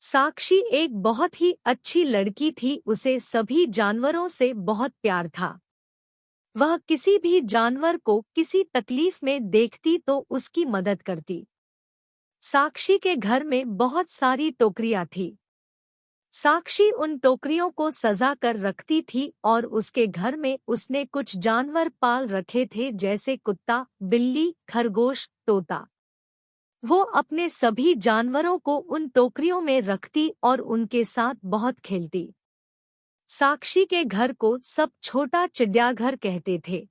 साक्षी एक बहुत ही अच्छी लड़की थी। उसे सभी जानवरों से बहुत प्यार था। वह किसी भी जानवर को किसी तकलीफ में देखती तो उसकी मदद करती। साक्षी के घर में बहुत सारी टोकरियां थी। साक्षी उन टोकरियों को सजा कर रखती थी और उसके घर में उसने कुछ जानवर पाल रखे थे, जैसे कुत्ता, बिल्ली, खरगोश, तोता। वो अपने सभी जानवरों को उन टोकरियों में रखती और उनके साथ बहुत खेलती। साक्षी के घर को सब छोटा चिड़ियाघर कहते थे।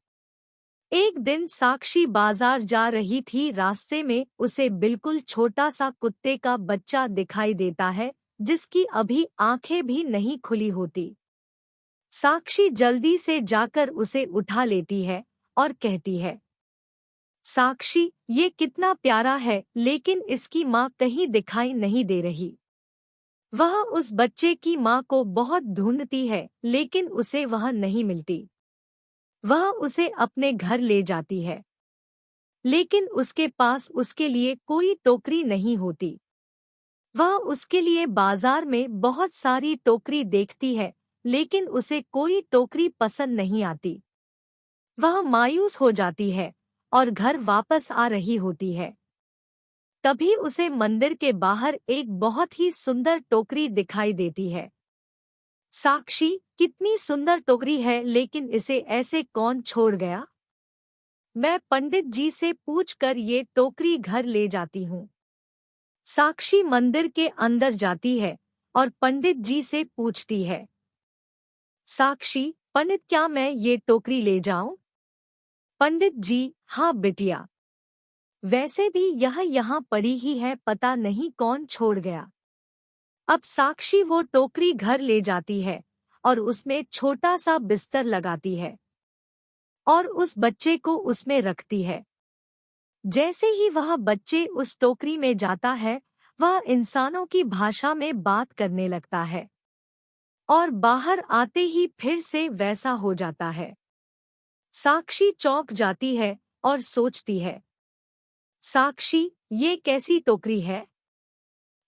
एक दिन साक्षी बाजार जा रही थी। रास्ते में उसे बिल्कुल छोटा सा कुत्ते का बच्चा दिखाई देता है, जिसकी अभी आंखें भी नहीं खुली होती। साक्षी जल्दी से जाकर उसे उठा लेती है और कहती है, साक्षी, ये कितना प्यारा है, लेकिन इसकी माँ कहीं दिखाई नहीं दे रही। वह उस बच्चे की माँ को बहुत ढूंढती है, लेकिन उसे वह नहीं मिलती। वह उसे अपने घर ले जाती है, लेकिन उसके पास उसके लिए कोई टोकरी नहीं होती। वह उसके लिए बाजार में बहुत सारी टोकरी देखती है, लेकिन उसे कोई टोकरी पसंद नहीं आती। वह मायूस हो जाती है और घर वापस आ रही होती है। तभी उसे मंदिर के बाहर एक बहुत ही सुंदर टोकरी दिखाई देती है। साक्षी, कितनी सुंदर टोकरी है, लेकिन इसे ऐसे कौन छोड़ गया? मैं पंडित जी से पूछकर ये टोकरी घर ले जाती हूँ। साक्षी मंदिर के अंदर जाती है और पंडित जी से पूछती है, साक्षी, पंडित, क्या मैं ये टोकरी ले जाऊं? पंडित जी, हाँ बिटिया। वैसे भी यह यहाँ पड़ी ही है, पता नहीं कौन छोड़ गया। अब साक्षी वो टोकरी घर ले जाती है और उसमें छोटा सा बिस्तर लगाती है और उस बच्चे को उसमें रखती है। जैसे ही वह बच्चे उस टोकरी में जाता है, वह इंसानों की भाषा में बात करने लगता है और बाहर आते ही फिर से वैसा हो जाता है। साक्षी चौंक जाती है और सोचती है, साक्षी, ये कैसी टोकरी है?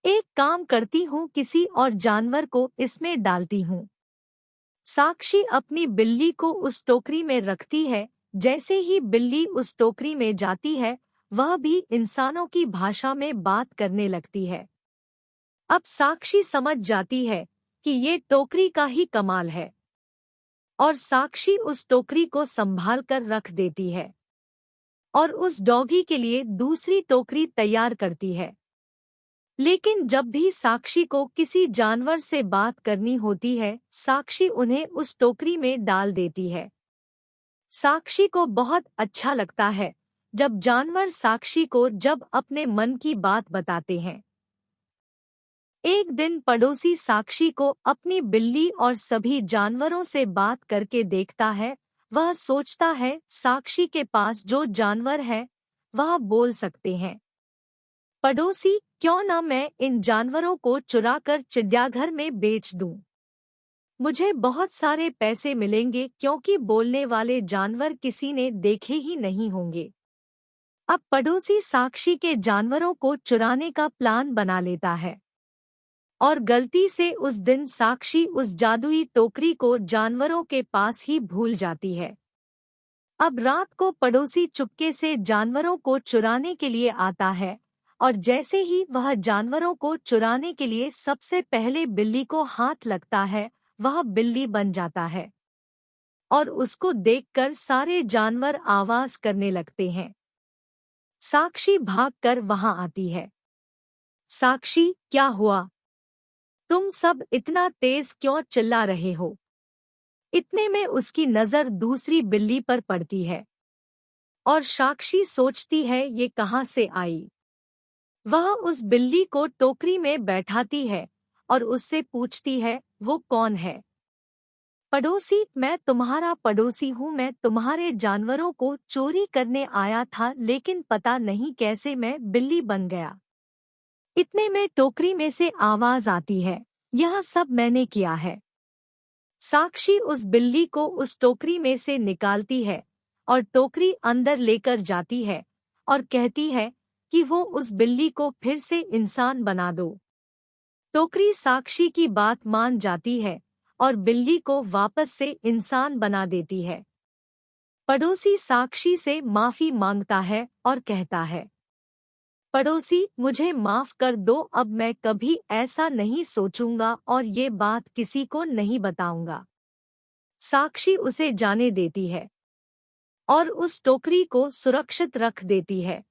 एक काम करती हूँ, किसी और जानवर को इसमें डालती हूँ। साक्षी अपनी बिल्ली को उस टोकरी में रखती है। जैसे ही बिल्ली उस टोकरी में जाती है, वह भी इंसानों की भाषा में बात करने लगती है। अब साक्षी समझ जाती है कि ये टोकरी का ही कमाल है और साक्षी उस टोकरी को संभाल कर रख देती है और उस डॉगी के लिए दूसरी टोकरी तैयार करती है। लेकिन जब भी साक्षी को किसी जानवर से बात करनी होती है, साक्षी उन्हें उस टोकरी में डाल देती है। साक्षी को बहुत अच्छा लगता है जब जानवर साक्षी को जब अपने मन की बात बताते हैं। एक दिन पड़ोसी साक्षी को अपनी बिल्ली और सभी जानवरों से बात करके देखता है। वह सोचता है, साक्षी के पास जो जानवर है वह बोल सकते हैं। पड़ोसी, क्यों ना मैं इन जानवरों को चुराकर चिड़ियाघर में बेच दूं? मुझे बहुत सारे पैसे मिलेंगे, क्योंकि बोलने वाले जानवर किसी ने देखे ही नहीं होंगे। अब पड़ोसी साक्षी के जानवरों को चुराने का प्लान बना लेता है और गलती से उस दिन साक्षी उस जादुई टोकरी को जानवरों के पास ही भूल जाती है। अब रात को पड़ोसी चुपके से जानवरों को चुराने के लिए आता है और जैसे ही वह जानवरों को चुराने के लिए सबसे पहले बिल्ली को हाथ लगता है, वह बिल्ली बन जाता है और उसको देखकर सारे जानवर आवाज करने लगते हैं। साक्षी भागकर वहां आती है। साक्षी, क्या हुआ? तुम सब इतना तेज क्यों चिल्ला रहे हो? इतने में उसकी नजर दूसरी बिल्ली पर पड़ती है और साक्षी सोचती है, ये कहाँ से आई? वह उस बिल्ली को टोकरी में बैठाती है और उससे पूछती है, वो कौन है? पड़ोसी, मैं तुम्हारा पड़ोसी हूँ। मैं तुम्हारे जानवरों को चोरी करने आया था, लेकिन पता नहीं कैसे मैं बिल्ली बन गया। इतने में टोकरी में से आवाज आती है, यह सब मैंने किया है। साक्षी उस बिल्ली को उस टोकरी में से निकालती है और टोकरी अंदर लेकर जाती है और कहती है कि वो उस बिल्ली को फिर से इंसान बना दो। टोकरी साक्षी की बात मान जाती है और बिल्ली को वापस से इंसान बना देती है। पड़ोसी साक्षी से माफी मांगता है और कहता है, पड़ोसी मुझे माफ कर दो, अब मैं कभी ऐसा नहीं सोचूंगा और ये बात किसी को नहीं बताऊंगा। साक्षी उसे जाने देती है और उस टोकरी को सुरक्षित रख देती है।